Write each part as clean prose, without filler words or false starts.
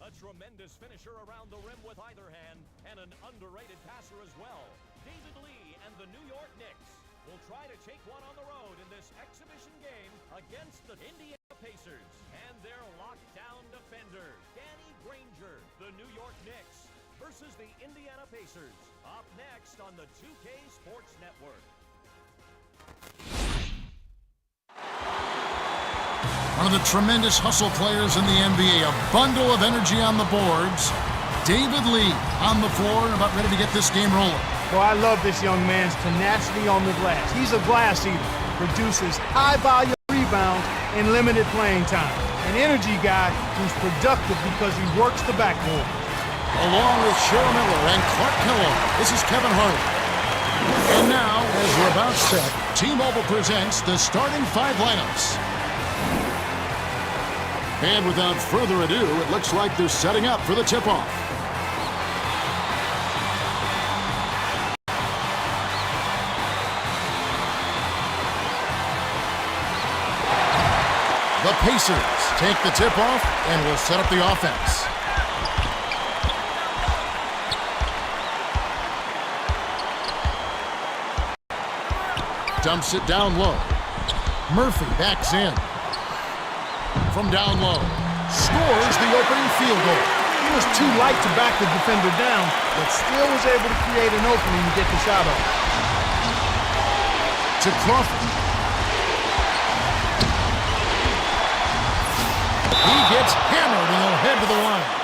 A tremendous finisher around the rim with either hand, and an underrated passer as well. David Lee and the New York Knicks will try to take one on the road in this exhibition game against the Indiana Pacers. And their lockdown defender, Danny Granger, the New York Knicks, versus the Indiana Pacers. Up next on the 2K Sports Network. One of the tremendous hustle players in the NBA, a bundle of energy on the boards. David Lee on the floor and about ready to get this game rolling. Well, I love this young man's tenacity on the glass. He's a glass eater, produces high-volume rebounds in limited playing time. An energy guy who's productive because he works the backboard. Along with Cheryl Miller and Clark Kellogg, this is Kevin Hart. And now, as we're about set, T-Mobile presents the starting five lineups. And without further ado, it looks like they're setting up for the tip-off. The Pacers take the tip-off and will set up the offense. Dumps it down low. Murphy backs in. From down low, scores the opening field goal. He was too light to back the defender down, but still was able to create an opening to get the shot off. To Crawford. He gets hammered and he'll head to the line.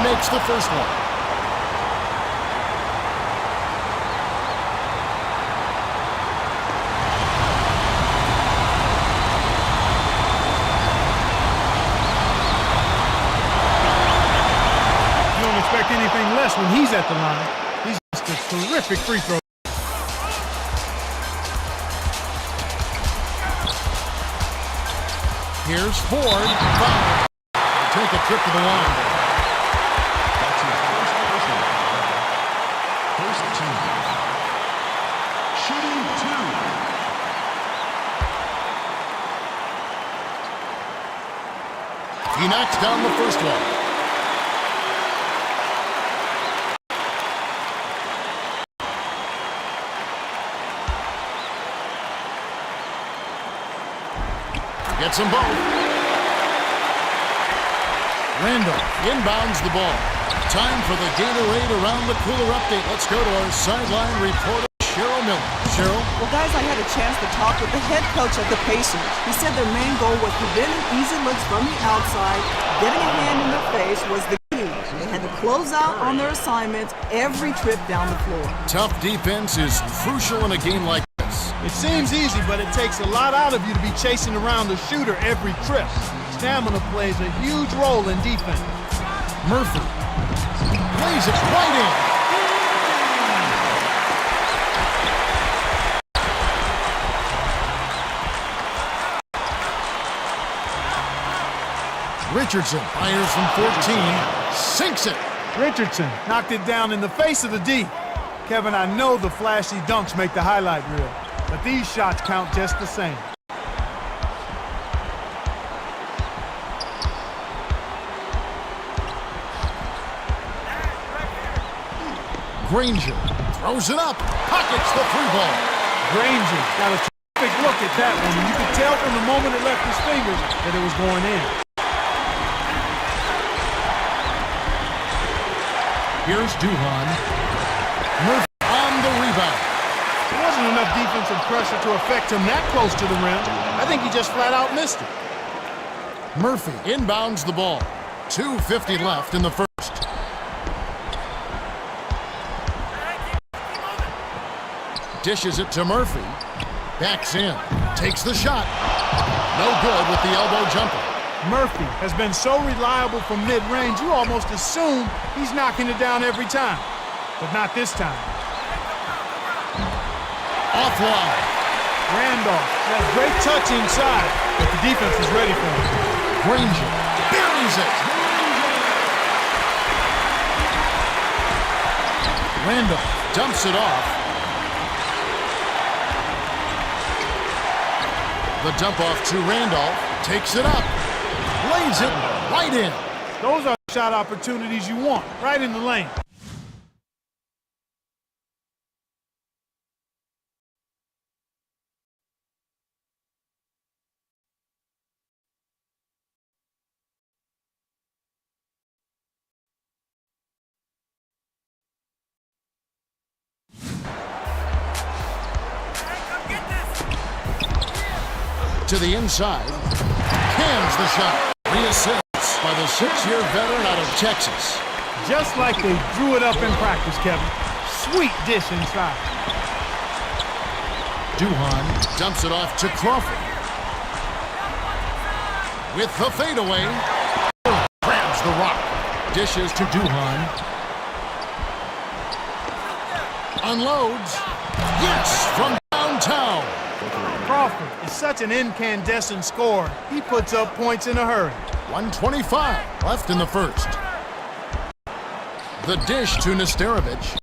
Makes the first one. You don't expect anything less when he's at the line. He's just a terrific free throw. Here's Ford. Foul. Take a trip to the line. He knocks down the first one. Gets them both. Randolph inbounds the ball. Time for the Gatorade Around the Cooler update. Let's go to our sideline reporter, Cheryl Miller. Cheryl? Well, guys, I had a chance to talk with the head coach of the Pacers. He said their main goal was preventing easy looks from the outside. Getting a hand in the face was the key. They had to close out on their assignments every trip down the floor. Tough defense is crucial in a game like this. It seems easy, but it takes a lot out of you to be chasing around the shooter every trip. Stamina plays a huge role in defense. Murphy plays it right in. Richardson fires from 14, sinks it. Richardson knocked it down in the face of the D. Kevin, I know the flashy dunks make the highlight reel, but these shots count just the same. Granger throws it up, pockets the three ball. Granger got a terrific look at that one. You could tell from the moment it left his fingers that it was going in. Here's Duhan. Murphy on the rebound. There wasn't enough defensive pressure to affect him that close to the rim. I think he just flat out missed it. Murphy inbounds the ball. 2:50 left in the first. Dishes it to Murphy. Backs in. Takes the shot. No good with the elbow jumper. Murphy has been so reliable from mid-range, you almost assume he's knocking it down every time. But not this time. Offline. Randolph has great touch inside, but the defense is ready for him. Granger buries it. Randolph dumps it off. The dump off to Randolph. Takes it up. Lays it right in. Those are shot opportunities you want, right in the lane. To the inside. Cans the shot. Reassists by the 6-year veteran out of Texas. Just like they drew it up in practice, Kevin. Sweet dish inside. Duhan dumps it off to Crawford. With the fadeaway. Grabs the rock. Dishes to Duhan. Unloads. Yes, from downtown. Crawford is such an incandescent scorer. He puts up points in a hurry. 1:25 left in the first. The dish to Nesterovic.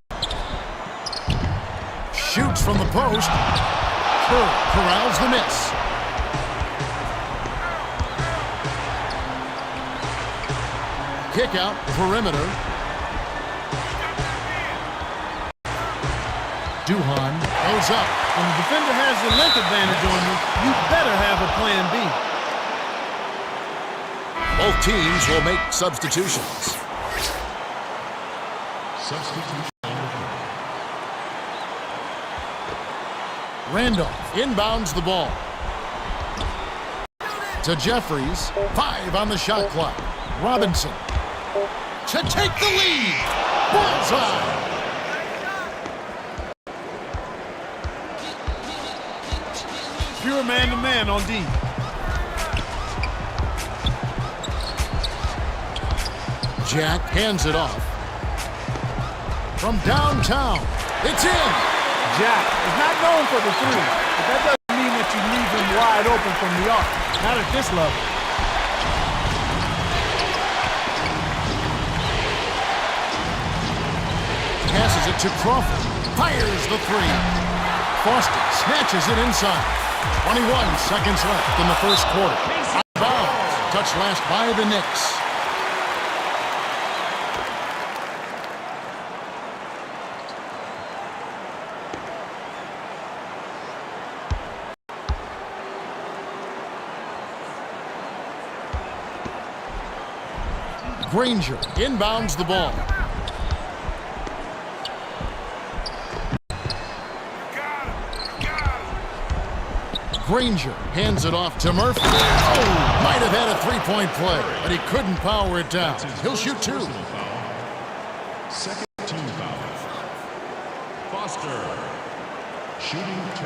Shoots from the post. Kerr corrals the miss. Kick out, perimeter. Duhan goes up. When the defender has the length advantage on you, you better have a plan B. Both teams will make substitutions. Randolph inbounds the ball. To Jeffries. 5 on the shot clock. Robinson to take the lead. Bullseye. Pure man-to-man on D. Jack hands it off. From downtown. It's in. Jack is not known for the three, but that doesn't mean that you leave him wide open from the arc. Not at this level. Passes it to Crawford. Fires the three. Foster snatches it inside. 21 seconds left in the first quarter. Out of bounds. Touched last by the Knicks. Granger inbounds the ball. Granger hands it off to Murphy. Oh, might have had a three-point play, but he couldn't power it down. He'll shoot 2. Second team foul. Foster, shooting 2.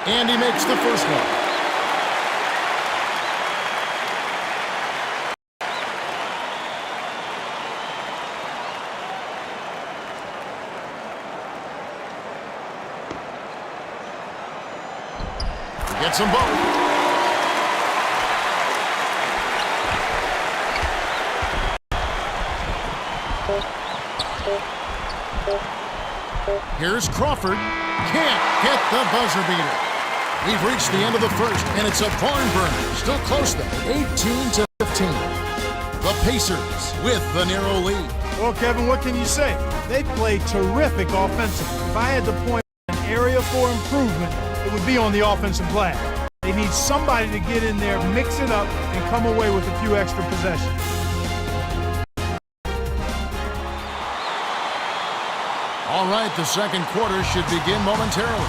And he makes the first one. Gets them both. Here's Crawford. Can't get the buzzer beater. We've reached the end of the first, and it's a barn burner. Still close, though. 18-15. The Pacers with the narrow lead. Well, Kevin, what can you say? They play terrific offensively. If I had to point an area for improvement, it would be on the offensive glass. They need somebody to get in there, mix it up, and come away with a few extra possessions. All right, the second quarter should begin momentarily.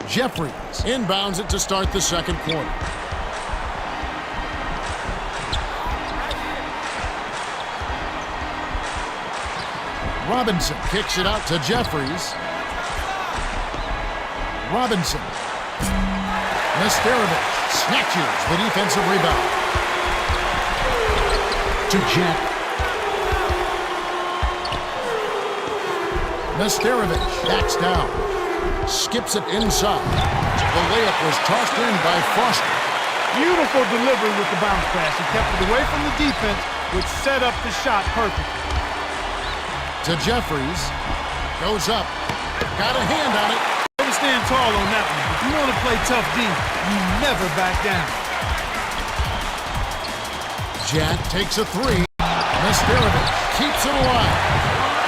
Jeffries inbounds it to start the second quarter. Robinson kicks it out to Jeffries. Robinson Nesterovic snatches the defensive rebound. To Jack. Nesterovic backs down. Skips it inside. The layup was tossed in by Foster. Beautiful delivery with the bounce pass. He kept it away from the defense, which set up the shot perfectly. To Jeffries. Goes up. Got a hand on it. Stand tall on that one. If you want to play tough D, you never back down. Jack takes a three. Nesterovic keeps it alive.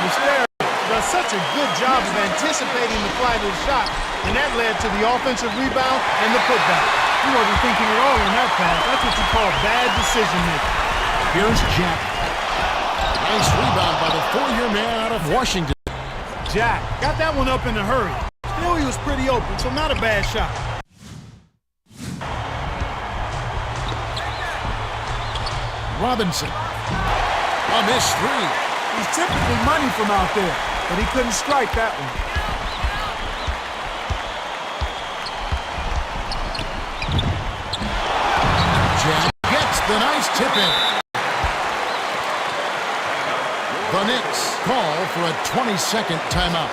Nesterovic does such a good job of anticipating the flight of the shot, and that led to the offensive rebound and the putback. He wasn't thinking at all on that pass. That's what you call bad decision-making. Here's Jack. Nice rebound by the 4-year man out of Washington. Jack got that one up in a hurry. Still, he was pretty open, so not a bad shot. Robinson. A missed three. He's typically money from out there, but he couldn't strike that one. Jack gets the nice tip in. The Knicks call for a 20-second timeout.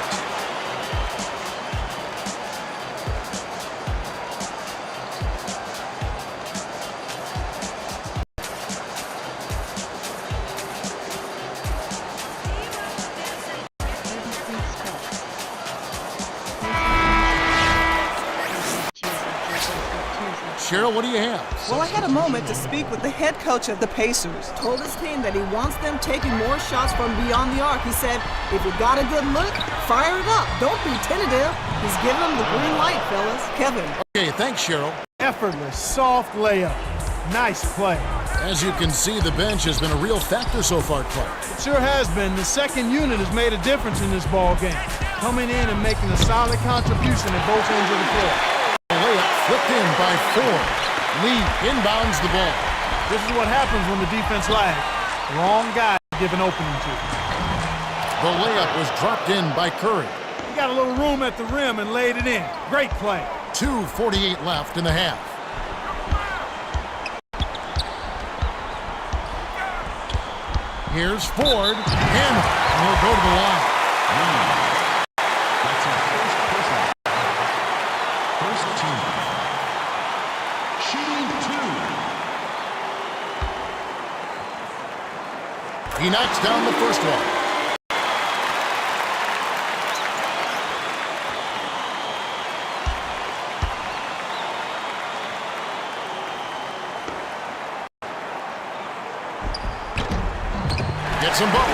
Cheryl, what do you have? Well, I had a moment to speak with the head coach of the Pacers. Told his team that he wants them taking more shots from beyond the arc. He said, if you got a good look, fire it up. Don't be tentative. He's giving them the green light, fellas. Kevin. Okay, thanks, Cheryl. Effortless, soft layup. Nice play. As you can see, the bench has been a real factor so far, Clark. It sure has been. The second unit has made a difference in this ball game. Coming in and making a solid contribution at both ends of the floor. Layup flipped in by 4. Lee inbounds the ball. This is what happens when the defense lags. Wrong guy to give an opening to. The layup was dropped in by Curry. He got a little room at the rim and laid it in. Great play. 2:48 left in the half. Here's Ford. Hammer. And he'll go to the line. That's his first personal. First team. Shooting 2. He knocks down the first one. Gets them both.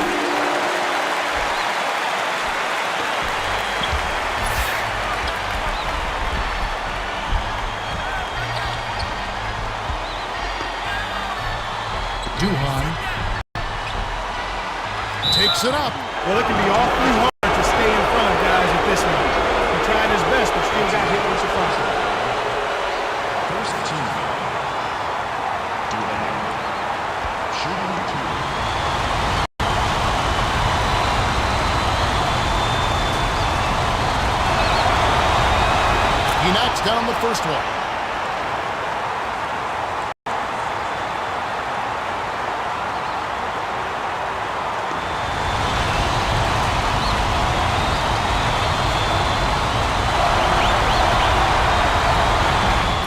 Duhan takes it up. Well, it can be awfully hard to stay in front of guys at this level. He tried his best, but still got hit with surprise. First team. Dual. Shooting 2. He knocks down the first one.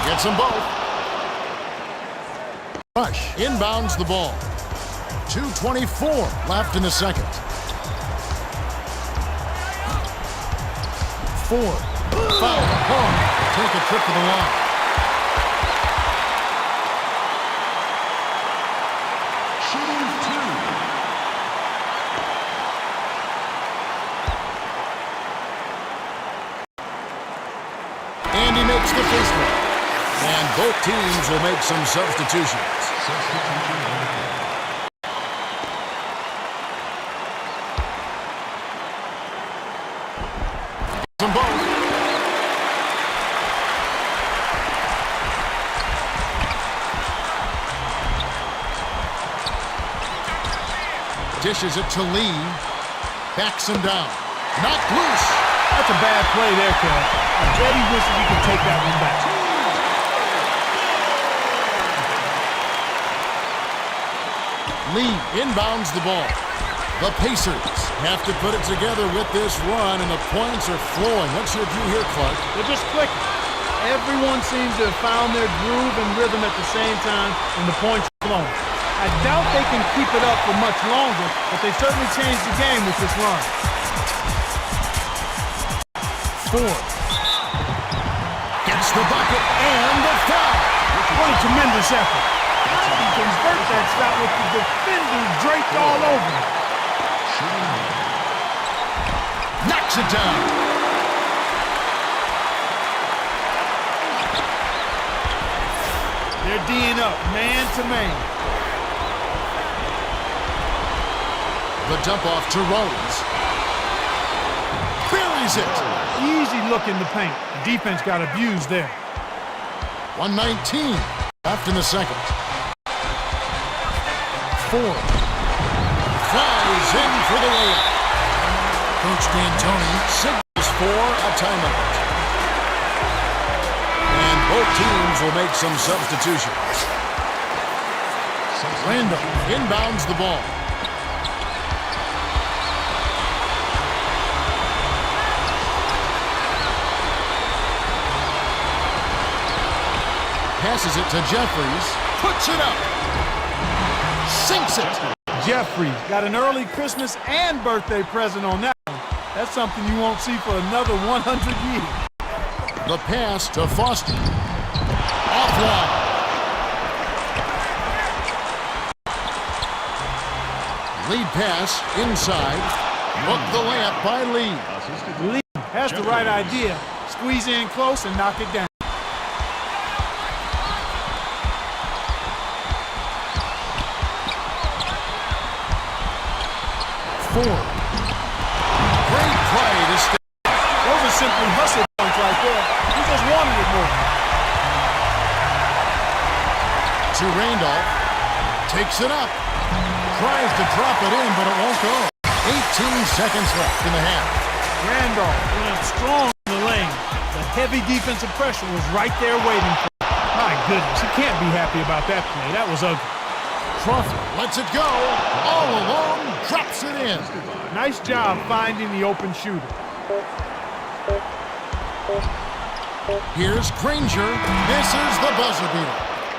Gets them both. Rush inbounds the ball. 2:24 left in the second. Ford. Foul. Home. Take a trip to the line. Shooting 2. And he makes the first one. And both teams will make some substitutions. Substitution order. Them both. Dishes it to Lee. Backs him down. Knocked loose. That's a bad play there, Kev. I bet he wishes he could take that one back. Lee inbounds the ball. The Pacers have to put it together with this run, and the points are flowing. What's your view here, Clark? They're just clicking. Everyone seems to have found their groove and rhythm at the same time, and the points are flowing. I doubt they can keep it up for much longer, but they certainly changed the game with this run. Ford gets the bucket and the foul. What a tremendous effort. How did he convert that shot with the defenders draped all over him? Knocks it down. They're D'ing up, man to man. The dump off to Rose. Buries it. Easy look in the paint. The defense got abused there. 1:19 left in the second. Ford flies in for the layup. Coach D'Antoni signals for a timeout. And both teams will make some substitutions. Randall inbounds the ball. Passes it to Jeffries. Puts it up. Sinks it. Jeffries got an early Christmas and birthday present on that one. That's something you won't see for another 100 years. The pass to Foster. Offline. Lead pass inside. Hook the layup by Lee. Lee has the right idea. Squeeze in close and knock it down. Ford. Great play to stay. Those are simply hustle points right there. He just wanted it more. To Randolph. Takes it up. Tries to drop it in, but it won't go. 18 seconds left in the half. Randolph went strong in the lane. The heavy defensive pressure was right there waiting for him. My goodness, he can't be happy about that play. That was ugly. Crawford lets it go. All alone, drops it in. Nice job finding the open shooter. Here's Granger. Misses the buzzer beater.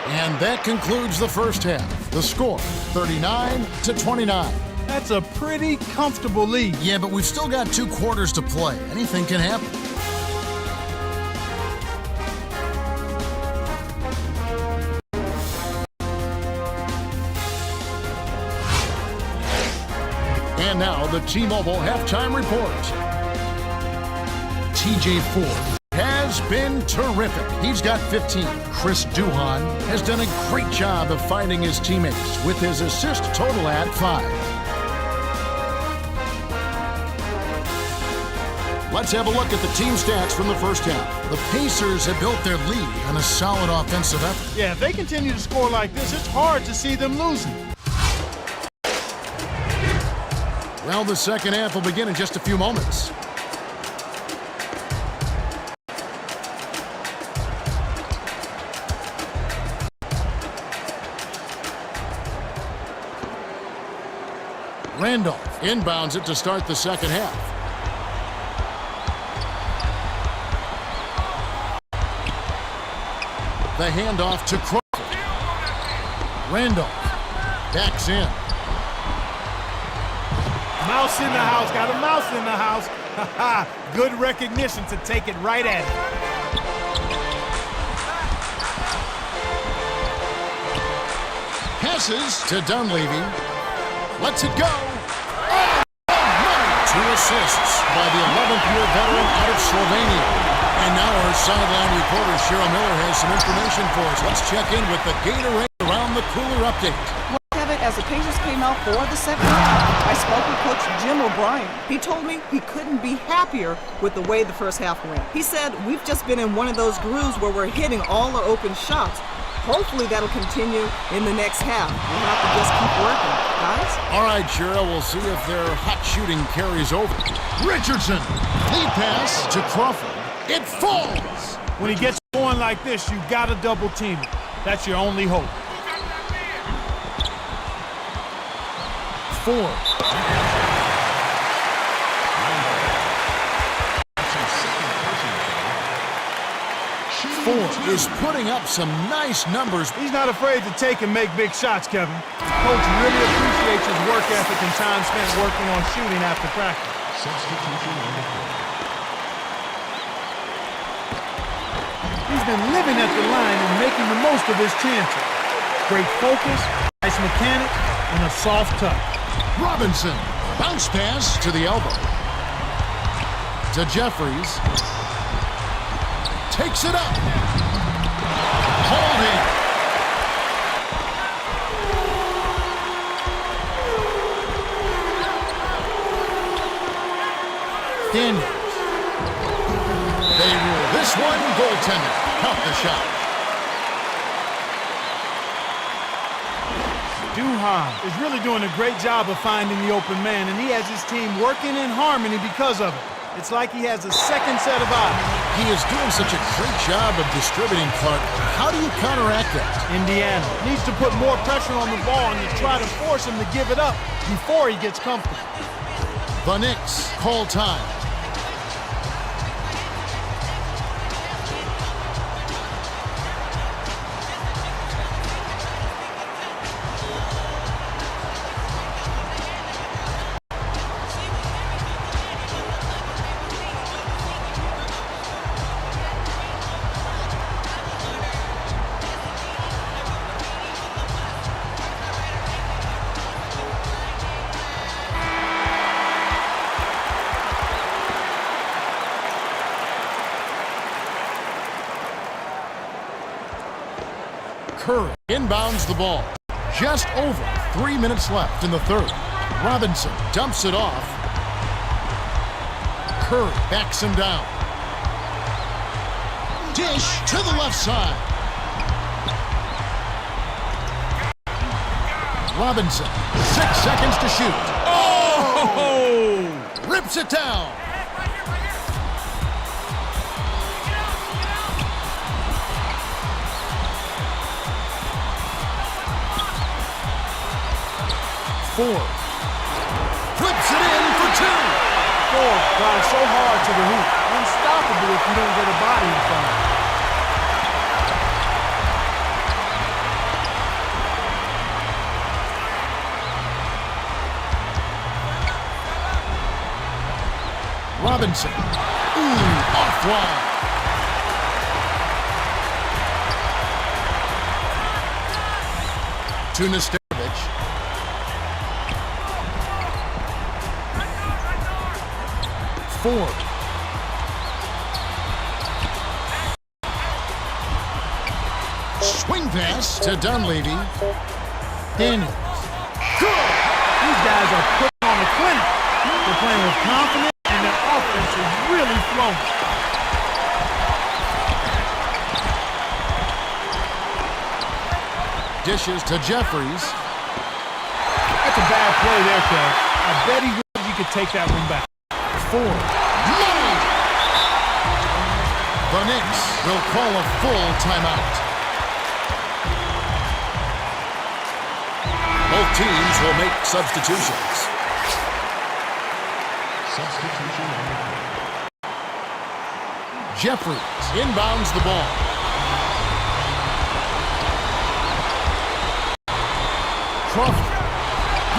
And that concludes the first half. The score, 39-29. That's a pretty comfortable lead. Yeah, but we've still got 2 quarters to play. Anything can happen. And now the T-Mobile halftime report. TJ Ford has been terrific. He's got 15. Chris Duhon has done a great job of finding his teammates with his assist total at 5. Let's have a look at the team stats from the first half. The Pacers have built their lead on a solid offensive effort. Yeah, if they continue to score like this, it's hard to see them losing. Well, the second half will begin in just a few moments. Randolph inbounds it to start the second half. The handoff to Crawford. Randolph backs in. Mouse in the house. Got a mouse in the house. Good recognition to take it right at it. Passes to Dunleavy. Lets it go. Oh, no! 2 assists by the 11th-year veteran out of Slovenia. And now our sideline reporter, Cheryl Miller, has some information for us. Let's check in with the Gatorade Around the Cooler update. As the Pacers came out for the second half, I spoke with Coach Jim O'Brien. He told me he couldn't be happier with the way the first half went. He said, we've just been in one of those grooves where we're hitting all our open shots. Hopefully that'll continue in the next half. We'll have to just keep working, guys. All right, Cheryl, we'll see if their hot shooting carries over. Richardson, lead pass to Crawford. It falls. When he gets going like this, you got to double team it. That's your only hope. 4. Ford is putting up some nice numbers. He's not afraid to take and make big shots, Kevin. Coach really appreciates his work ethic and time spent working on shooting after practice. Substitution number 4. He's been living at the line and making the most of his chances. Great focus, nice mechanics, and a soft touch. Robinson, bounce pass to the elbow. To Jeffries. Takes it up. Holding. Daniels. They rule this one goaltender. Count the shot. Duhan is really doing a great job of finding the open man, and he has his team working in harmony because of it. It's like he has a second set of eyes. He is doing such a great job of distributing, Clark. How do you counteract that? Indiana needs to put more pressure on the ball and to try to force him to give it up before he gets comfortable. The Knicks call time. Curry inbounds the ball. Just over 3 minutes left in the third. Robinson dumps it off. Curry backs him down. Dish to the left side. Robinson, 6 seconds to shoot. Oh! Rips it down. Ford flips it in for 2. Ford drives so hard to the hoop. Unstoppable if you don't get a body in front of him. Robinson. Ooh, offline. To Nesterovic. Ford. Swing pass to Dunleavy. Daniels. Good! These guys are putting on a clinic. They're playing with confidence, and their offense is really flowing. Dishes to Jeffries. That's a bad play there, Kev. I bet he wishes you could take that one back. Ford. Money! The Knicks will call a full timeout. Both teams will make substitutions. Substitution number 4. Jeffries inbounds the ball. Crawford.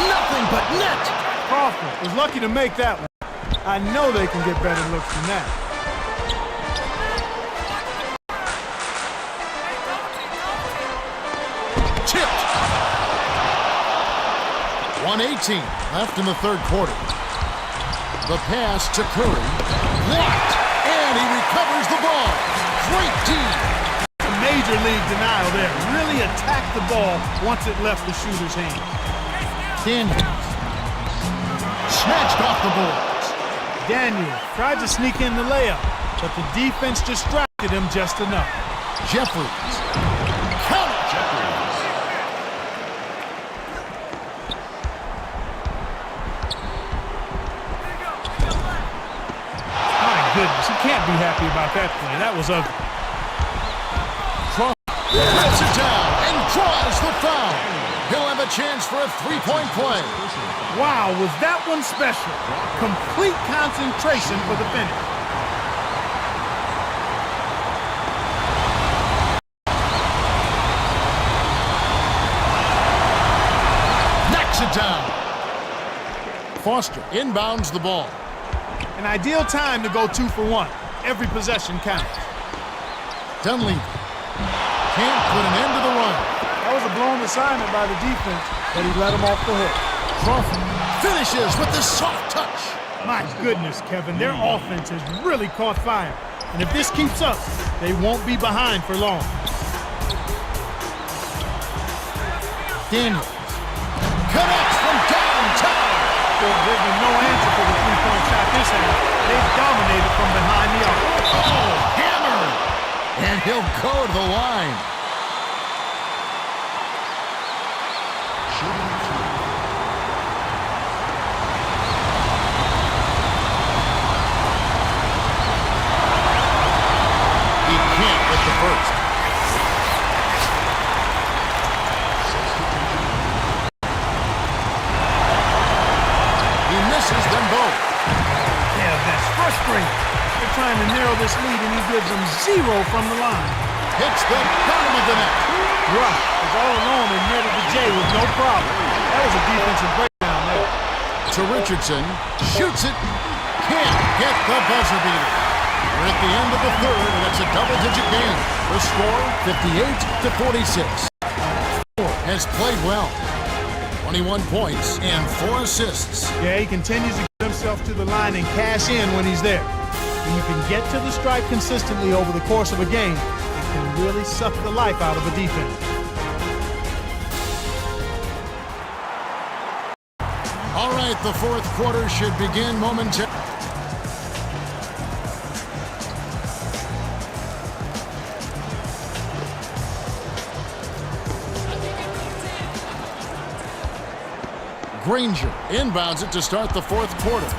Nothing but net. Crawford was lucky to make that one. I know they can get better looks than that. Tipped. 1:18 left in the third quarter. The pass to Curry. Blocked. And he recovers the ball. Great D. Major league denial there. Really attacked the ball once it left the shooter's hand. Daniels. Snatched off the boards. Daniel tried to sneak in the layup, but the defense distracted him just enough. Jeffries. Count. Jeffries. My goodness, he can't be happy about that play. That was ugly. Crawford. Puts it down and draws the foul. He'll have a chance for a three-point play. Wow, was that one special? Complete concentration for the finish. Knocks it down. Foster inbounds the ball. An ideal time to go 2 for 1. Every possession counts. Dunleavy can't put an end to the run. That was a blown assignment by the defense, but he let him off the hook. Crawford finishes with the soft touch. My goodness, Kevin, their offense has really caught fire. And if this keeps up, they won't be behind for long. Daniels connects from downtown. There's been no answer for the three-point shot this half. They've dominated from behind the arc. Oh, hammered! And he'll go to the line. He can't hit the first. He misses them both. Yeah, that's frustrating. They're trying to narrow this lead, and he gives them 0 from the line. Hits the bottom of the net. Rush is all alone and netted the J with no problem. That was a defensive breakdown there. To Richardson. Shoots it. Can't get the buzzer beater. We're at the end of the third, and it's a double-digit game. The score, 58-46. Has played well. 21 points and 4 assists. Yeah, he continues to get himself to the line and cash in when he's there. When you can get to the stripe consistently over the course of a game, it can really suck the life out of a defense. All right, the fourth quarter should begin momentarily. Granger inbounds it to start the fourth quarter.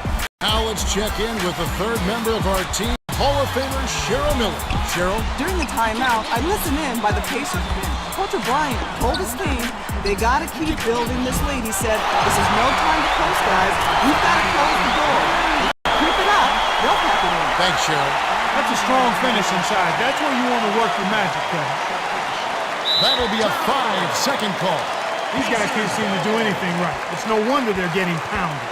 Now let's check in with the third member of our team, Hall of Famer Cheryl Miller. Cheryl? During the timeout, I listened in by the Pacers bench. Coach O'Brien told his team they got to keep building this lead. He said, this is no time to close, guys. We've got to close the door. If you keep it up, they'll pack it in. Thanks, Cheryl. That's a strong finish inside. That's where you want to work your magic, Kevin. That'll be a 5-second call. These guys can't seem to do anything right. It's no wonder they're getting pounded.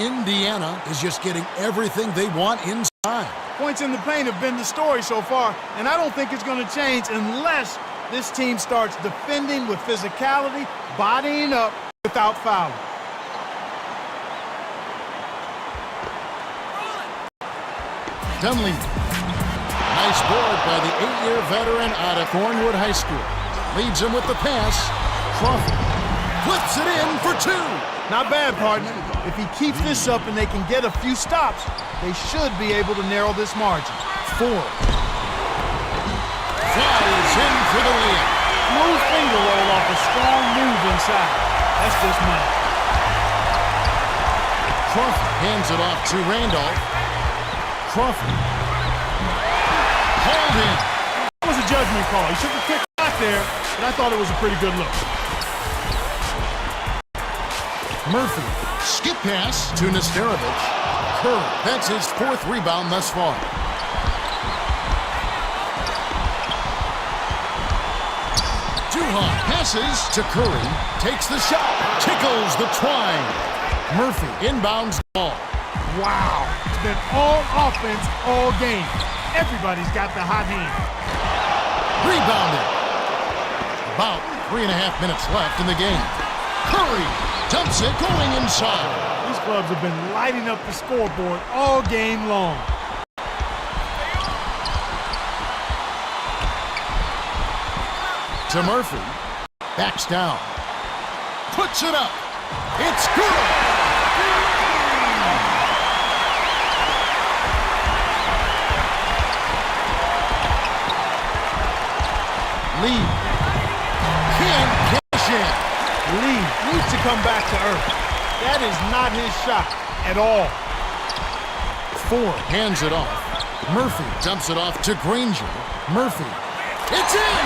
Indiana is just getting everything they want inside. Points in the paint have been the story so far, and I don't think it's going to change unless this team starts defending with physicality, bodying up without fouling. Dunleavy. Nice board by the 8-year veteran out of Thornwood High School. Leads him with the pass. Crawford flips it in for 2. Not bad, partner. If he keeps this up and they can get a few stops, they should be able to narrow this margin. 4. Flies in for the layup. Smooth finger roll off a strong move inside. That's just money. Crawford hands it off to Randolph. Crawford. Holding. That was a judgment call. He should have kicked back there, but I thought it was a pretty good look. Murphy. Skip pass to Nesterovic. Curry. That's his 4th rebound thus far. Duhan passes to Curry. Takes the shot. Tickles the twine. Murphy inbounds the ball. Wow. It's been all offense all game. Everybody's got the hot hand. Rebounded. About 3.5 minutes left in the game. Curry dumps it going inside. These clubs have been lighting up the scoreboard all game long. To Murphy. Backs down. Puts it up. It's good. Lee can't cash in. Lee needs to come back to earth. That is not his shot at all. 4 hands it off. Murphy dumps it off to Granger. Murphy It's in!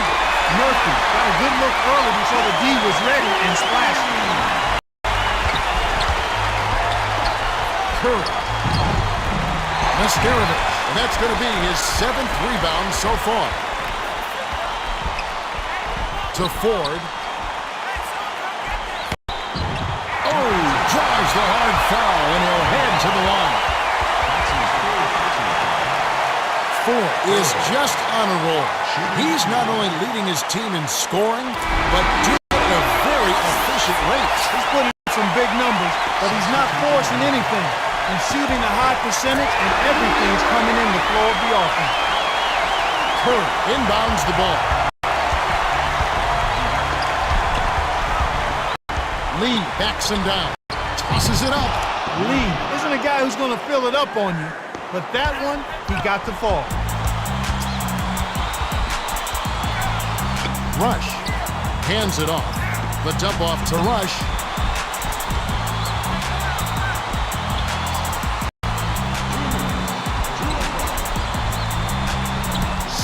Murphy got a good look early before the D was ready and splashed. Curry. Mascarovich. And that's going to be his 7th rebound so far. To Ford. Oh, drives the hard foul, and he'll head to the line. Ford is just on a roll. He's not only leading his team in scoring, but doing it at a very efficient rate. He's putting up some big numbers, but he's not forcing anything. He's shooting a high percentage, and everything's coming in the flow of the offense. Curry inbounds the ball. Lee backs him down. Tosses it up. Lee isn't a guy who's going to fill it up on you, but that one, he got to fall. Rush hands it off. The dump off to Rush.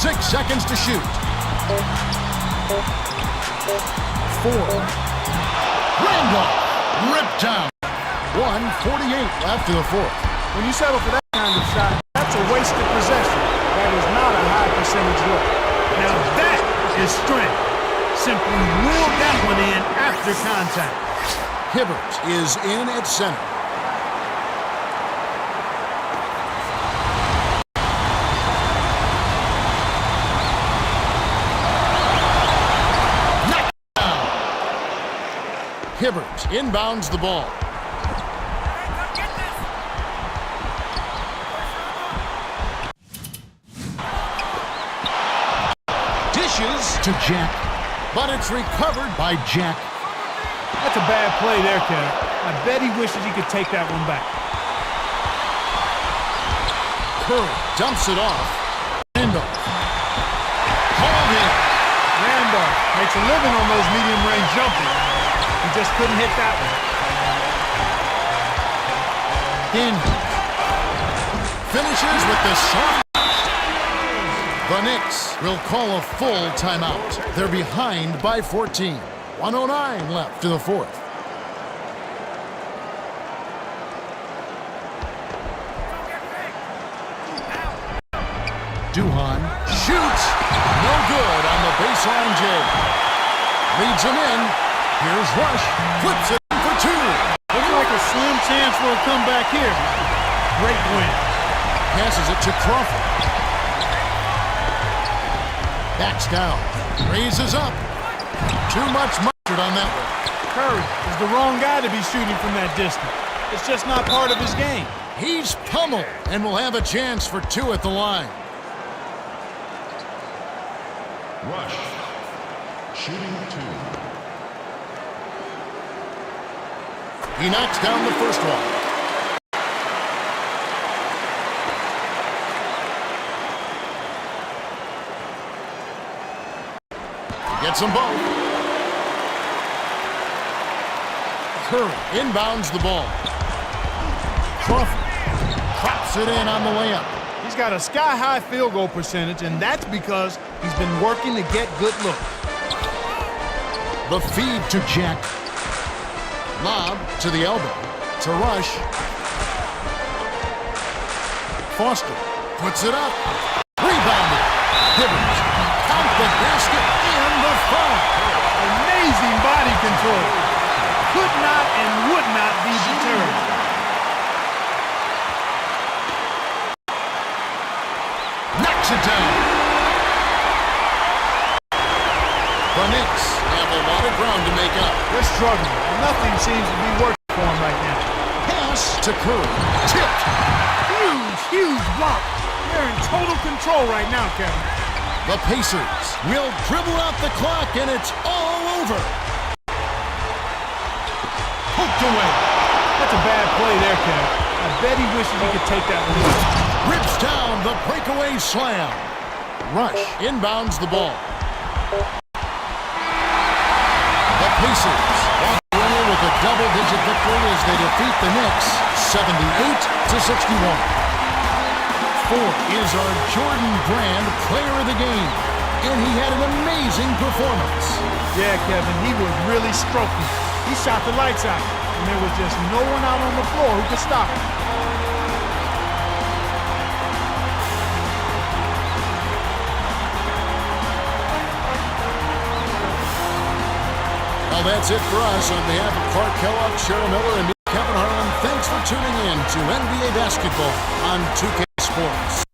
Six seconds to shoot. 4. Randolph ripped down. 1:48 after the fourth. When you settle for that kind of shot, that's a wasted possession. That is not a high percentage look. Now that is strength. Simply willed that one in after contact. Hibbert is in at center. Knocked down. Hibbert inbounds the ball. To Jack, but it's recovered by Jack. That's a bad play there, Kev. I bet he wishes he could take that one back. Curry dumps it off. Randolph. Hauled in. Randolph makes a living on those medium-range jumpers. He just couldn't hit that one. Daniels finishes with the soft. The Knicks will call a full timeout. They're behind by 14. 1:09 left to the fourth. Duhan shoots. No good on the baseline J. Leads him in. Here's Rush. Flips it for 2. Looks like a slim chance for a comeback here. Great win. Passes it to Crawford. Backs down. Raises up. Too much mustard on that one. Curry is the wrong guy to be shooting from that distance. It's just not part of his game. He's pummeled and will have a chance for 2 at the line. Rush. Shooting 2. He knocks down the first one. Gets them both. Curry inbounds the ball. Crawford drops it in on the layup. He's got a sky-high field goal percentage, and that's because he's been working to get good looks. The feed to Jack. Lob to the elbow. To Rush. Foster puts it up. Rebounded. Hibbert. Count the basket and the foul. Amazing body control. Could not and would not be deterred. Knocks it down. The Knicks have a lot of ground to make up. They're struggling. Nothing seems to be working for them right now. Pass to Curry. Tipped. Huge block. They're in total control right now, Kevin. The Pacers will dribble out the clock, and it's all over. Hooked away. That's a bad play there, Kev. I bet he wishes he could take that one. Rips down the breakaway slam. Rush inbounds the ball. The Pacers walk away with a double-digit victory as they defeat the Knicks 78-61. 4 is our Jordan Brand Player of the Game. and he had an amazing performance. Yeah, Kevin, he was really stroking. He shot the lights out, and there was just no one out on the floor who could stop him. Well, that's it for us. On behalf of Clark Kellogg, Cheryl Miller, and me, Kevin Harlan, thanks for tuning in to NBA Basketball on 2K Sports.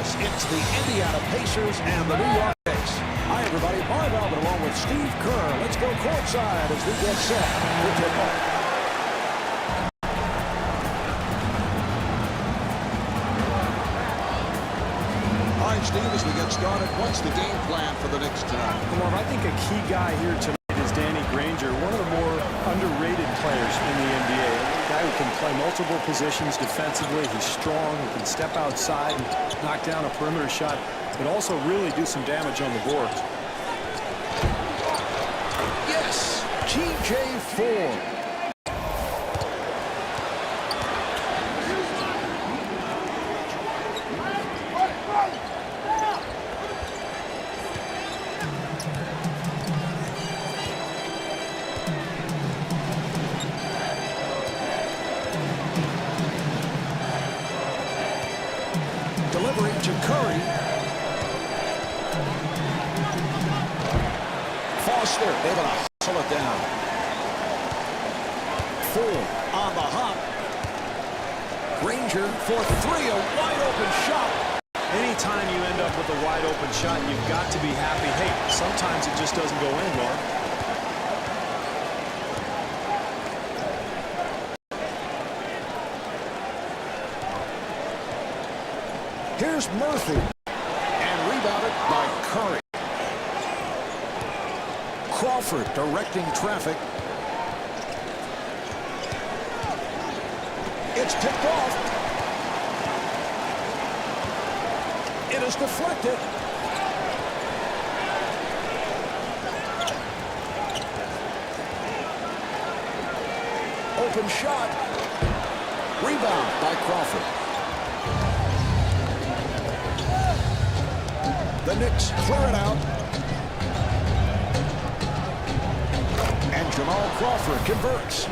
It's the Indiana Pacers and the New York Knicks. Hi, everybody. Marv Albert along with Steve Kerr. Let's go courtside as we get set for tip-off. All right, Steve, as we get started, what's the game plan for the Knicks tonight? Marv, I think a key guy here tonight is Danny Granger, one of the more underrated players in the NBA. A guy who can play multiple positions defensively. He's strong. He can step outside and knock down a perimeter shot, but also really do some damage on the boards. Yes, TJ Ford. Delivery to Curry. Foster able to hustle it down. Ford on the hop. Granger for three, a wide open shot. Anytime you end up with a wide open shot, you've got to be happy. Hey, sometimes it just doesn't go in, Mark. Here's Murphy, and rebounded by Curry. Crawford directing traffic. It's picked off. It is deflected. Open shot. Rebound by Crawford. The Knicks clear it out. And Jamal Crawford converts.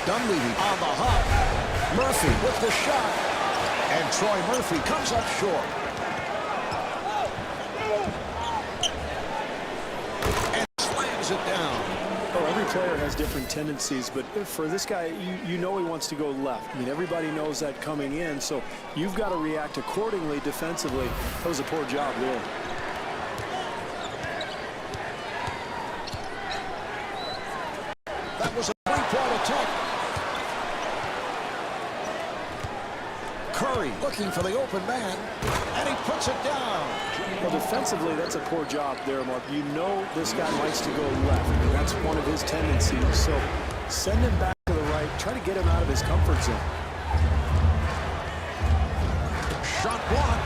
Dunleavy on the hop. Murphy with the shot. And Troy Murphy comes up short. And slams it down. Oh, every player has different tendencies, but for this guy, you know he wants to go left. I mean, everybody knows that coming in, so you've got to react accordingly defensively. That was a poor job there. That was a three-point attempt. Curry looking for the open man, and he puts it down. Well, defensively, that's a poor job there, Mark. You know this guy likes to go left, and that's one of his tendencies. So send him back to the right. Try to get him out of his comfort zone. Shot blocked.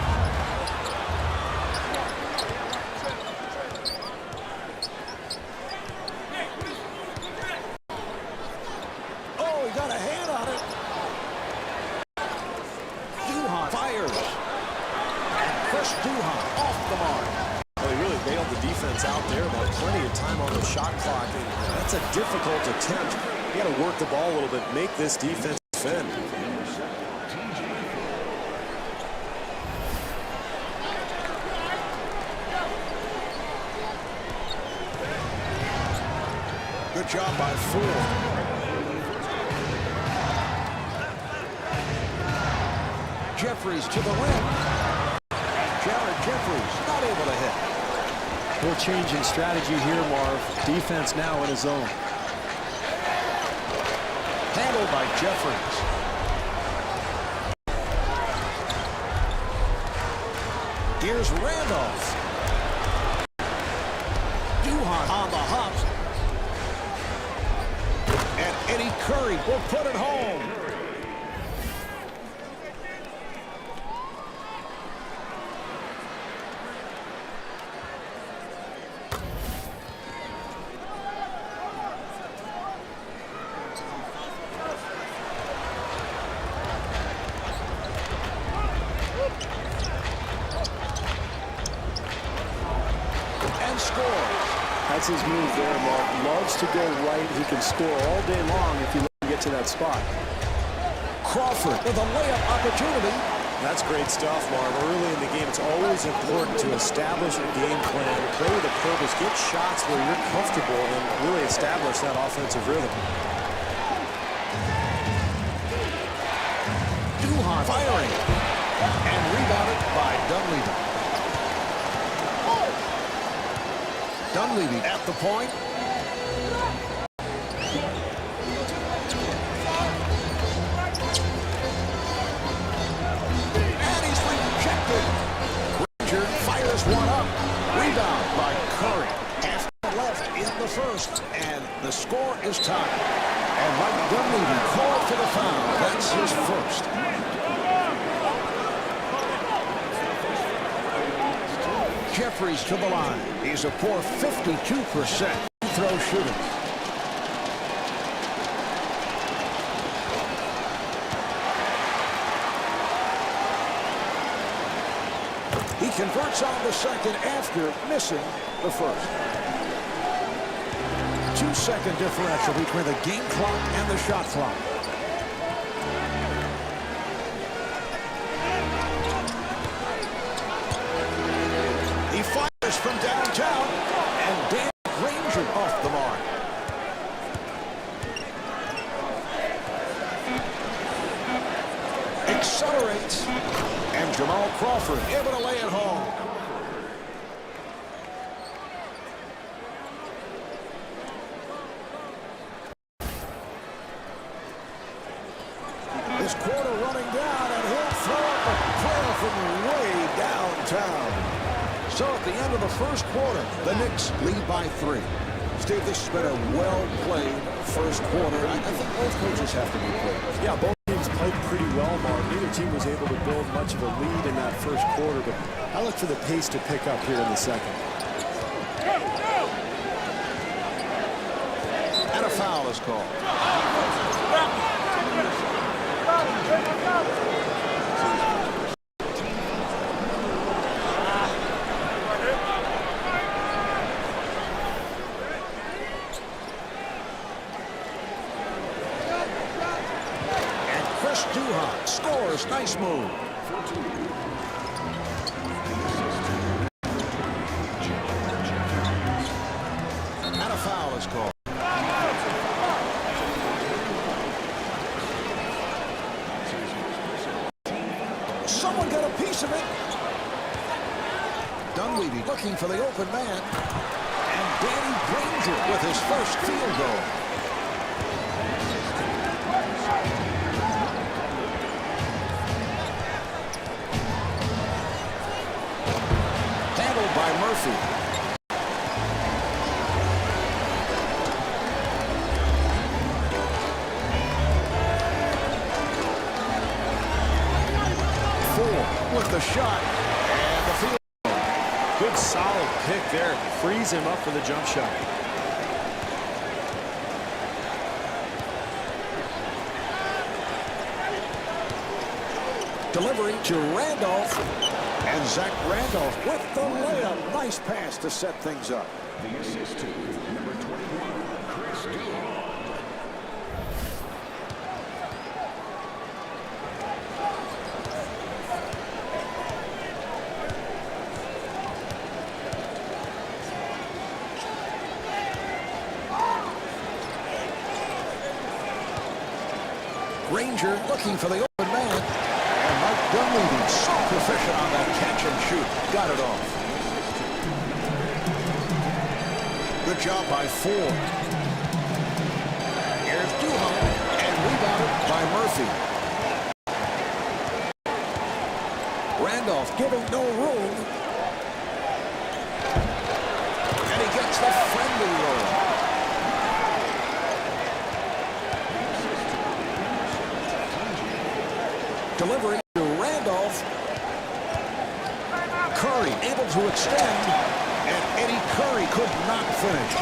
Oh, he got a hand on it. Fires. And Chris Duhon off the mark. Well, he really bailed the defense out there, but plenty of time on the shot clock. And that's a difficult attempt. You got to work the ball a little bit, make this defense defend. job by 4. Jeffries to the rim. Jared Jeffries not able to hit. Little change in strategy here, Marv. Defense now in his zone. Handled by Jeffries. Here's Randolph. Duhan on the hops. And Eddie Curry will put it home. That's his move there, Mark. Loves to go right. He can score all day long if you let him get to that spot. Crawford with a layup opportunity. That's great stuff, Marv. Early in the game, it's always important to establish a game plan, play with a purpose, get shots where you're comfortable, and really establish that offensive rhythm. Duhan firing. And rebounded by Dunleavy. Dunleavy at the point. And he's rejected. Granger fires one up. Rebound by Curry. Half left in the first. And the score is tied. And Mike Dunleavy called for the foul. That's his first. Jeffries to the line. He's a poor 52% throw shooter. He converts on the second after missing the first. 2-second differential between the game clock and the shot clock. He fires from downtown, and Dan Granger off the mark. Accelerates, and Jamal Crawford able to lay it home. This quarter running down, and he'll throw up a prayer from way downtown. So at the end of the first quarter, the Knicks lead by 3. Steve, this has been a well-played first quarter. I think both coaches have to be pleased. Yeah, both teams played pretty well, Mark. Neither team was able to build much of a lead in that first quarter, but I look for the pace to pick up here in the second. And a foul is called. Duhan scores. Nice move. And a foul is called. Someone got a piece of it. Dunleavy looking for the open man. And Danny Granger with his first field goal. By Murphy. Four with the shot and the field. Good solid pick there. Frees him up for the jump shot. Delivery to Randolph. And Zach Randolph with the layup. Nice pass to set things up. The assist to number 21, Chris Dual. Granger looking for the open man. And Mike Dunleavy, so proficient on that catch and shoot. Got it off. Good job by Ford. Here's Duhan, and rebounded by Murphy. Randolph giving no room. And he gets the friendly roll. Delivery to Randolph. Curry able to extend, and Eddie Curry could not finish.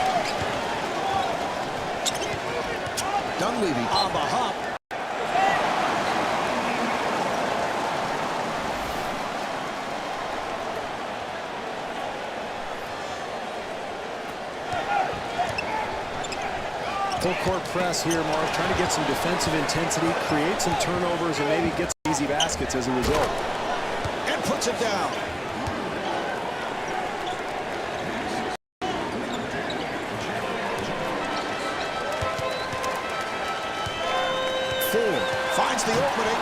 Dunleavy on the hop. Full court press here, Mark, trying to get some defensive intensity, create some turnovers, and maybe get some easy baskets as a result. And puts it down. Ford finds the opening.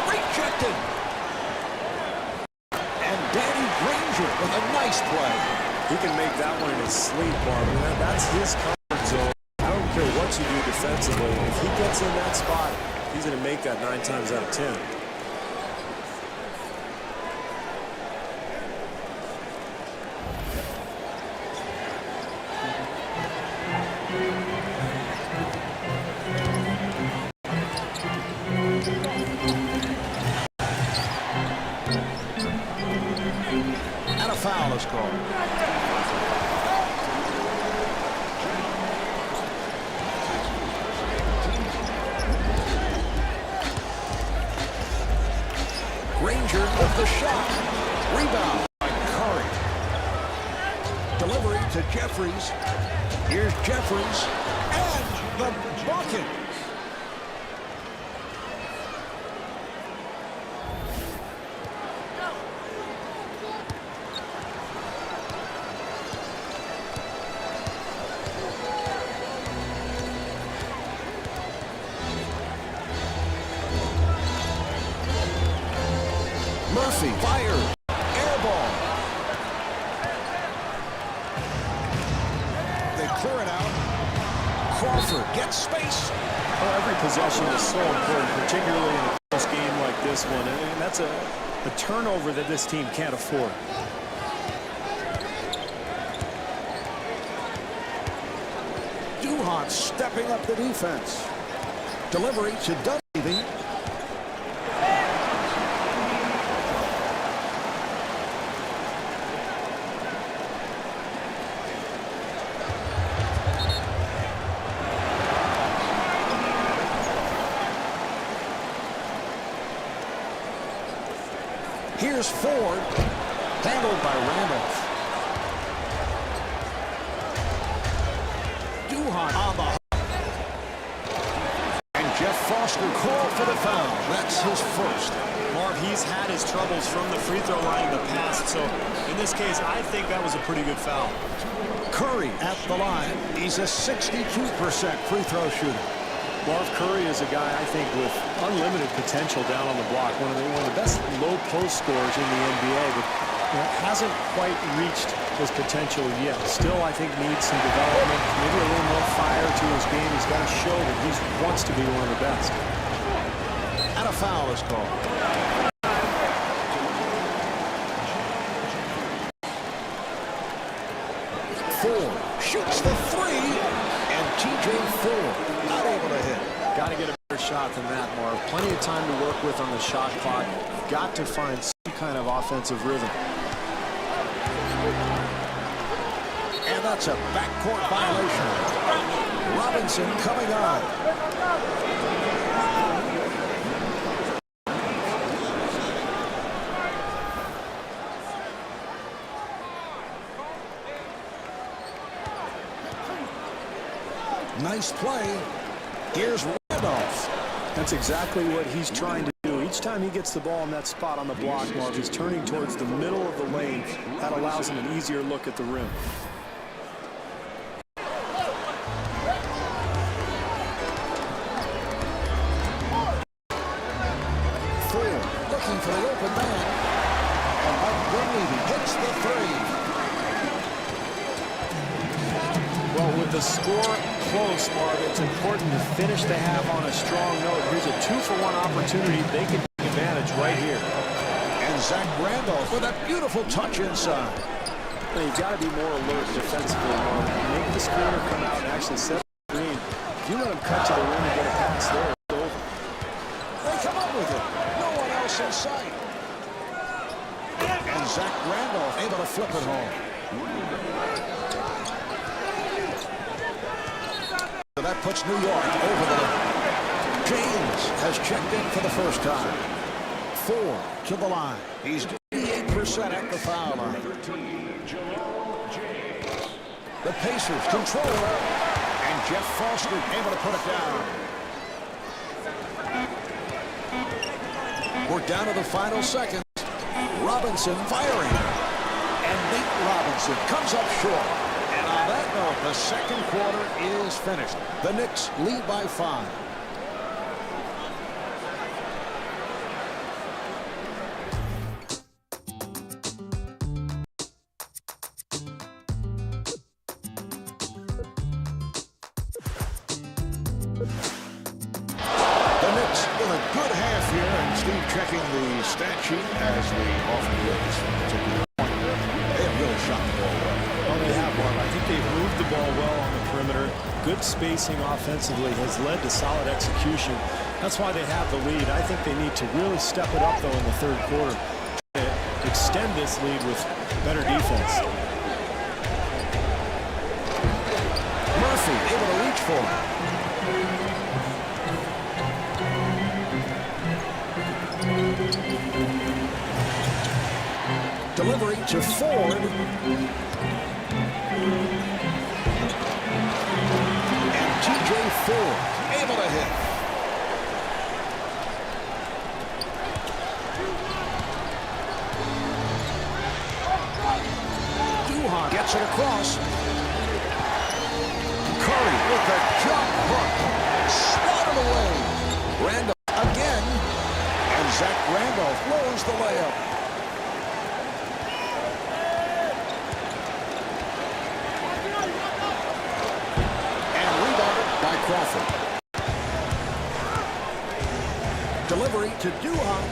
Rejected. And Danny Granger with a nice play. He can make that one in his sleep, Marvin. That's his comfort zone. I don't care what you do defensively. If he gets in that spot, he's going to make that 9 times out of 10. And a foul is called. Granger with the shot. Rebound by Curry. Delivery to Jeffries. Here's Jeffries. And the bucket. Murphy fires. Air ball. They clear it out. Crawford gets space. Well, every possession is so important, particularly in a close game like this one. And that's a turnover that this team can't afford. Duhan stepping up the defense. Delivery to Dunleavy. Here's Ford, handled by Randolph. Duhan on the hop. And Jeff Foster called for the foul. That's his first. Marv, he's had his troubles from the free throw line in the past, so in this case, I think that was a pretty good foul. Curry at the line. He's a 62% free throw shooter. Marv Curry is a guy, I think, with unlimited potential down on the block. One of the best low post scorers in the NBA, but hasn't quite reached his potential yet. Still, I think, needs some development, maybe a little more fire to his game. He's got to show that he wants to be one of the best. And a foul is called. Ford shoots the three, and TJ Ford not able to hit. Got to get a better shot than that, Marv. Plenty of time to work with on the shot clock. Got to find some kind of offensive rhythm. And that's a backcourt violation. Robinson coming on. Nice play. Here's Randolph. That's exactly what he's trying to do. Each time he gets the ball in that spot on the block, Marv, he's turning towards the middle of the lane. That allows him an easier look at the rim. looking for the open man. And Mike Dunleavy hits the three. Well, with the score close, Marv, it's important to finish the half on a strong note. Here's a 2-for-1 opportunity. They can take advantage right here. And Zach Randolph with a beautiful touch inside. Well, you've got to be more alert defensively, Marv. Make the screener come out and actually set the screen. If you let him cut to the rim and get a pass there, it's over. They come up with it. No one else in sight. And Zach Randolph able to flip it home. That puts New York over the line. James has checked in for the first time. 4 to the line. He's 88% at the foul line. The Pacers control it. And Jeff Foster able to put it down. We're down to the final seconds. Robinson firing. And Nate Robinson comes up short. And on that note, the second quarter is finished. The Knicks lead by 5. Checking the stat sheet as we often do at this particular point. They have really shot the ball well. Well, they have, Marv. I think they've moved the ball well on the perimeter. Good spacing offensively has led to solid execution. That's why they have the lead. I think they need to really step it up, though, in the third quarter. Extend this lead with better defense. Murphy able to reach for it. Delivery to Ford. And T.J. Ford able to hit. Duhan gets it across. Curry with the jump hook. Swatted away. Randolph again. And Zach Randolph lowers the layup. Crawford. Delivery to Duhan.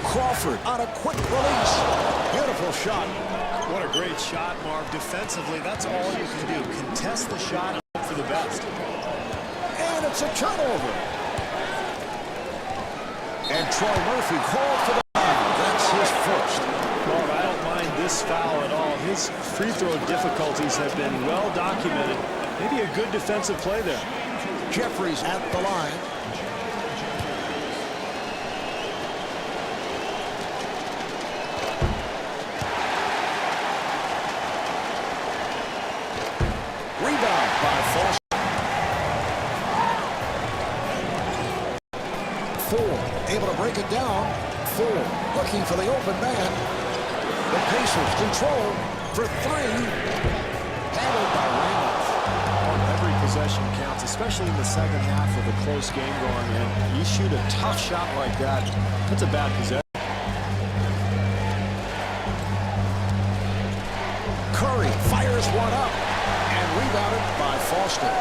Crawford on a quick release. Beautiful shot. What a great shot, Marv. Defensively, that's all you can do. Contest the shot and hope for the best. And it's a turnover. And Troy Murphy called for the foul. That's his first. Marv, I don't mind this foul at all. His free throw difficulties have been well documented. Maybe a good defensive play there. Jeffries at the line. Rebound by Foster. Ford able to break it down. Ford looking for the open man. The Pacers control for 3. Handled by Randolph. Every possession counts, especially in the second half with a close game going in. You shoot a tough shot like that, that's a bad possession. Curry fires one up and rebounded by Foster.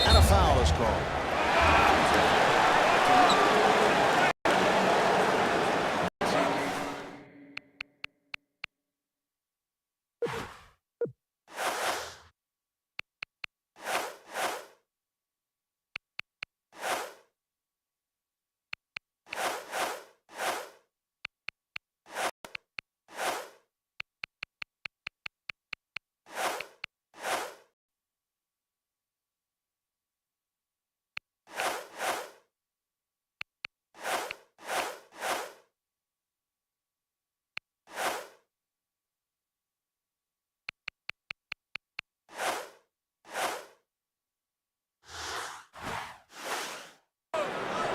And a foul is called.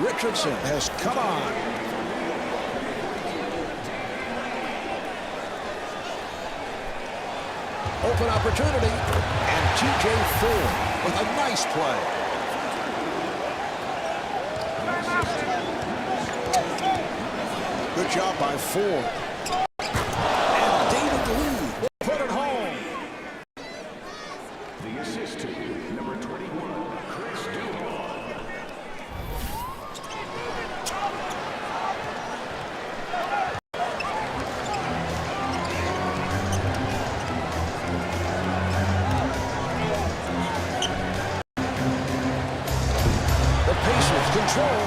Richardson has come on. Open opportunity. And T.J. Ford with a nice play. job by 4. And David Lee will put it home. The assist to number 21, Chris Dual. The Pacers control.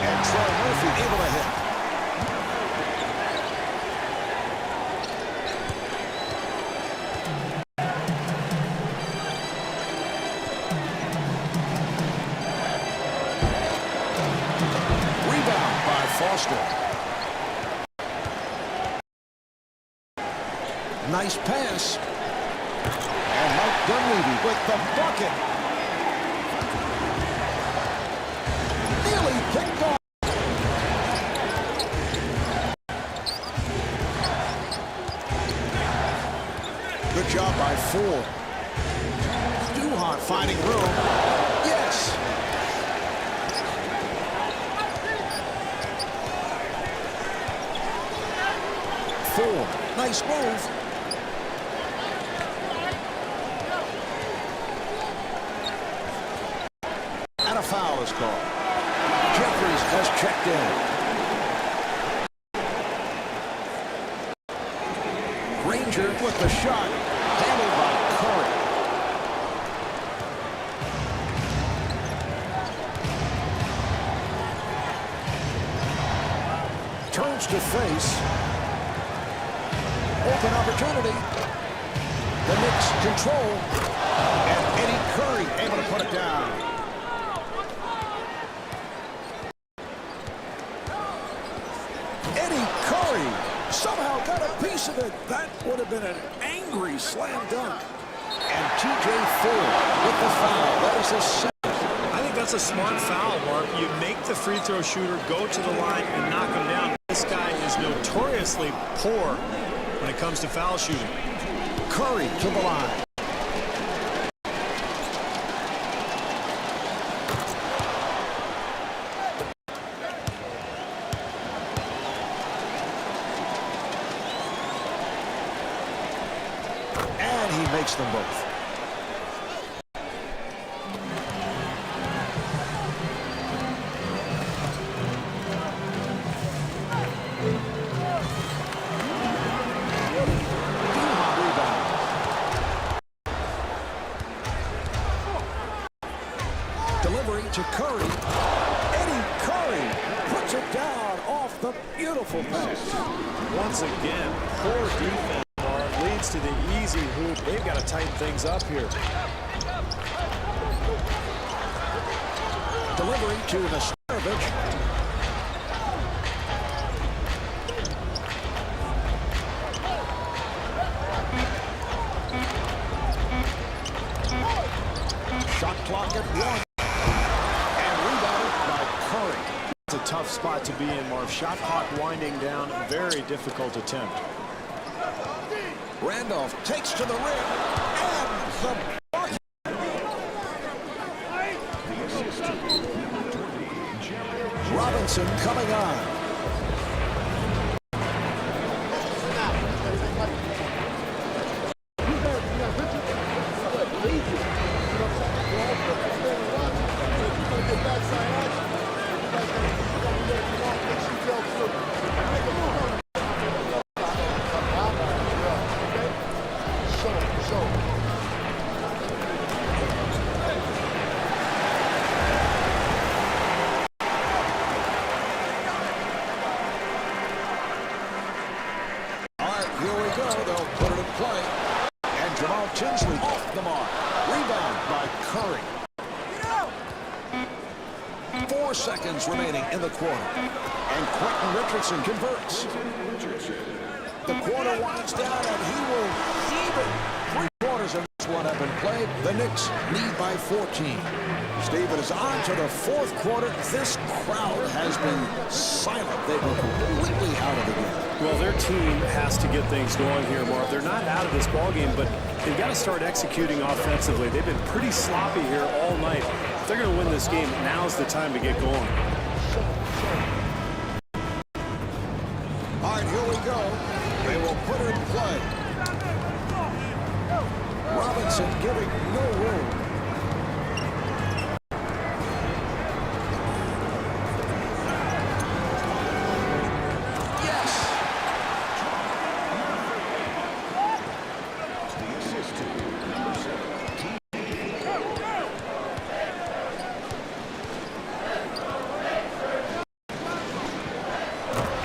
And Troy Murphy able to hit. Rebound by Foster. Nice pass. And Mike Dunleavy with the bucket. Nearly picked off. Good job by 4. Duhon finding room. Yes. Four. Nice move. And a foul is called. Jeffries has checked in. Granger with the shot. Handled by Curry. Turns to face. Open opportunity. The Knicks control. And Eddie Curry able to put it down. Eddie Curry somehow got a piece of it. That would have been an angry slam dunk. And TJ Ford with the foul. That is a second. I think that's a smart foul, Mark. You make the free throw shooter go to the line and knock him down. This guy is notoriously poor when it comes to foul shooting. Curry to the line. And he makes them both. Delivery to Curry. Eddie Curry puts it down off the beautiful pass. Once again, poor defense leads to the easy hoop. They've got to tighten things up here. Delivery to Nesterovic. Shot clock at 1. And rebounded by Curry. It's a tough spot to be in, Marv. Shot clock winding down. Very difficult attempt. Randolph takes to the rim. And the bucket. The assist to number 20, Jerry. Robinson coming on. Tinsley off the mark. Rebound by Curry. 4 seconds remaining in the quarter. And Quentin Richardson converts. The quarter winds down and he will even. 3 quarters of this one have been played. The Knicks lead by 14. Steve, it is on to the 4th quarter. This crowd has been silent. They've been completely out of the game. Well, their team has to get things going here, Mark. They're not out of this ballgame, but they've got to start executing offensively. They've been pretty sloppy here all night. If they're going to win this game, now's the time to get going. put her in play. Robinson giving no room. Yes! The assist to number 7.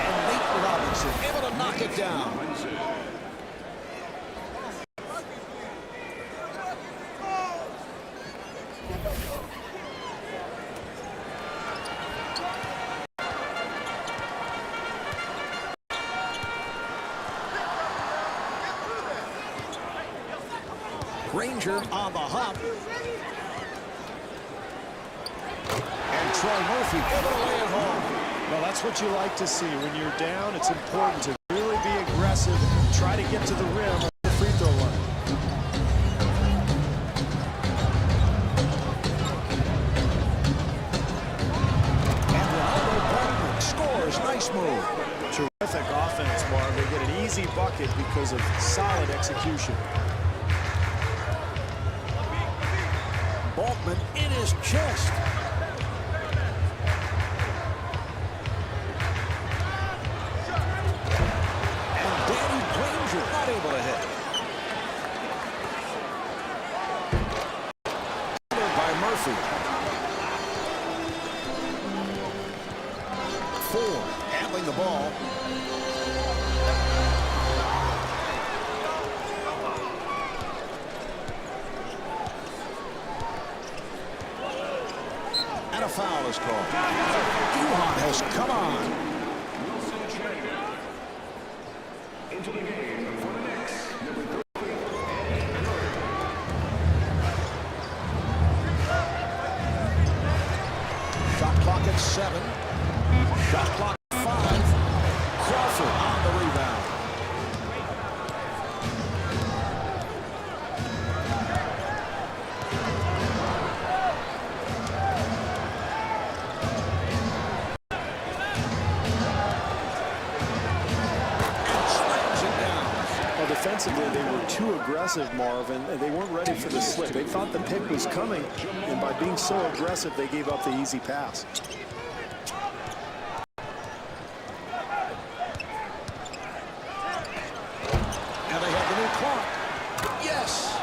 And Nate Robinson able to knock it down. Granger on the hop. And Troy Murphy able to lay it home. Well, that's what you like to see. When you're down, it's important to really be aggressive and try to get to the rim on the free throw line. And Ronaldo Boltman scores. Nice move. Terrific offense, Marv. They get an easy bucket because of solid execution. Boltman in his chest. And Danny Granger not able to hit. By Murphy. Ford handling the ball. And a foul is called. Duhan has come on. Into the game for the Knicks. Number 3. Shot clock at 7. Shot clock at 5. Crawford on the rebound. Defensively, they were too aggressive, Marvin, and they weren't ready for the slip. They thought the pick was coming, and by being so aggressive, they gave up the easy pass. And they have the new clock. Yes!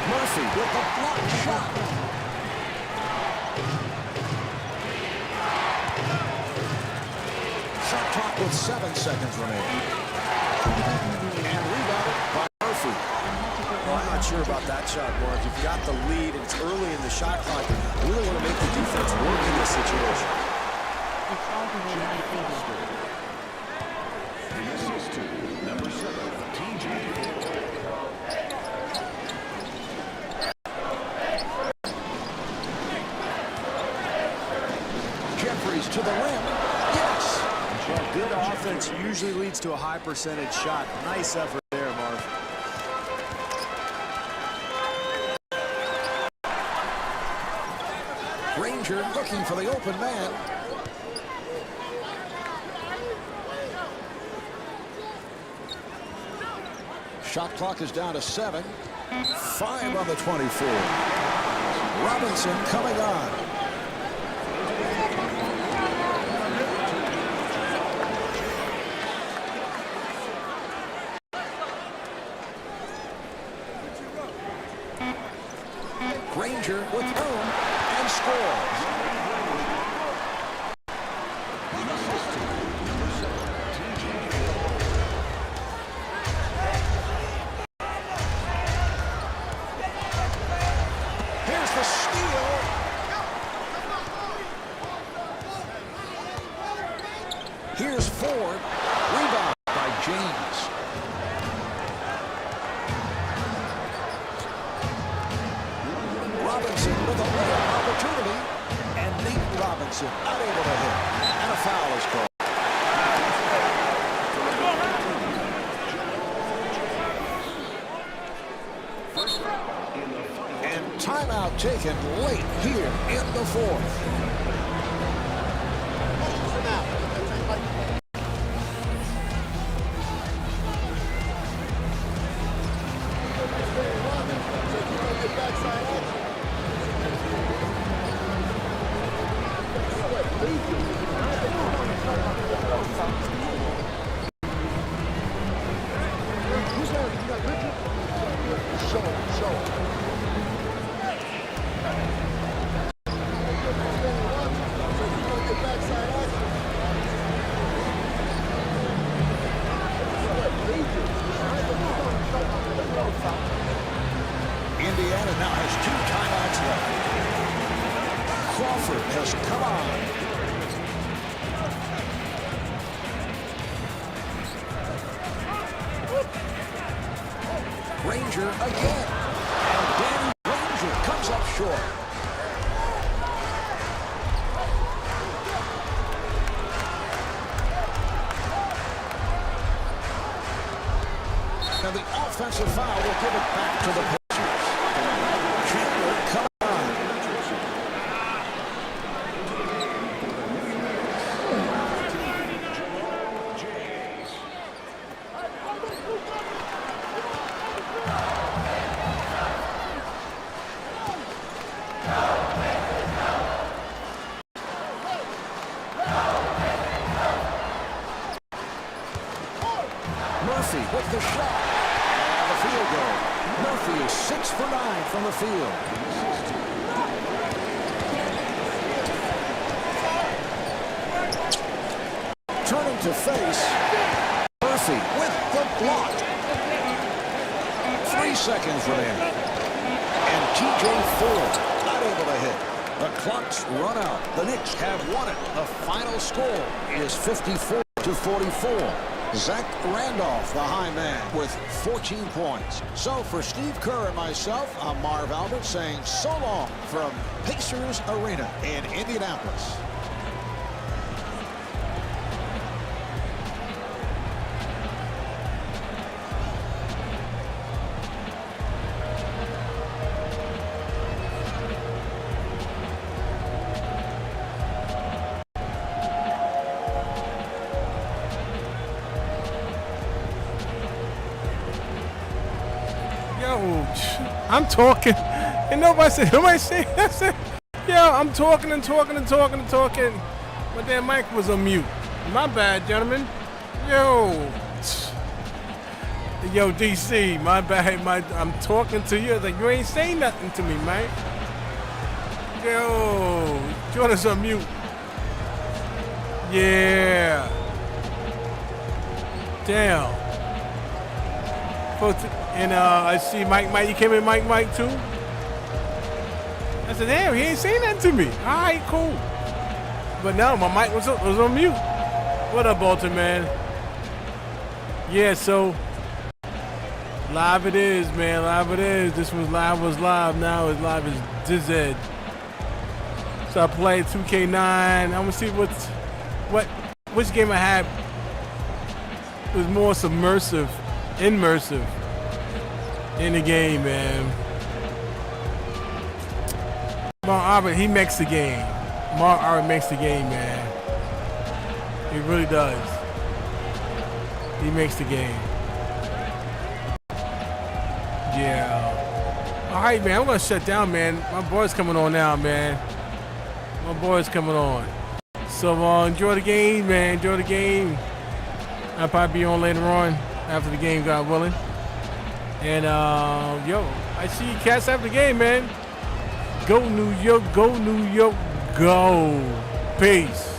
Murphy with the block shot. Shot clock with 7 seconds remaining. And rebounded by Murphy. Well, I'm not sure about that shot, Mark. You've got the lead, and it's early in the shot clock. You really want to make the defense work in this situation. The assist to number 7. TJ. To the rim. Yes. Well, good offense usually leads to a high percentage shot. Nice effort there, Marv. Granger looking for the open man. Shot clock is down to 7. 5 on the 24. Robinson coming on. Granger with room and scores. Here's the steal. Here's Ford. Rebound by James. Robinson with a layup opportunity, and Nate Robinson unable to hit, and a foul is called. First foul in taken late here in the fourth. Indiana now has 2 timeouts left. Crawford has come on. Granger again. And Danny Granger comes up short. Now the offensive foul will give it back to the Pacers. Chandler come on. Murphy with the shot. And the field goal. Murphy is 6 for 9 from the field. Turning to face. Murphy with the block. 3 seconds remaining. And TJ Ford not able to hit. The clock's run out. The Knicks have won it. The final score is 54-44. Zach Randolph, the high man, with 14 points. So for Steve Kerr and myself, I'm Marv Albert saying so long from Pacers Arena in Indianapolis. I'm talking, and nobody said, I said, yo, I'm talking and talking and talking and talking. But that mic was on mute. My bad, gentlemen. Yo, DC, my bad. I'm talking to you. Like, you ain't saying nothing to me, man. Yo, Jordan's on mute. Yeah. Damn. And I see Mike, you came in Mike too? I said, damn, he ain't saying nothing to me. All right, cool. But no, my mic was on mute. What up, Baltimore, man? Yeah, so live it is, man. Live it is. This was live. Now it's live as DZ. So I played 2K9. I'm gonna see which game I had was more immersive in the game, man. Mark Arbor, he makes the game. Mark Arbor makes the game, man. He really does. He makes the game. Yeah. All right, man. I'm gonna shut down, man. My boy's coming on now, man. My boy's coming on. So enjoy the game, man. Enjoy the game. I'll probably be on later on after the game, God willing. And yo, I see you cats after the game, man. Go New York, go New York, go. Peace.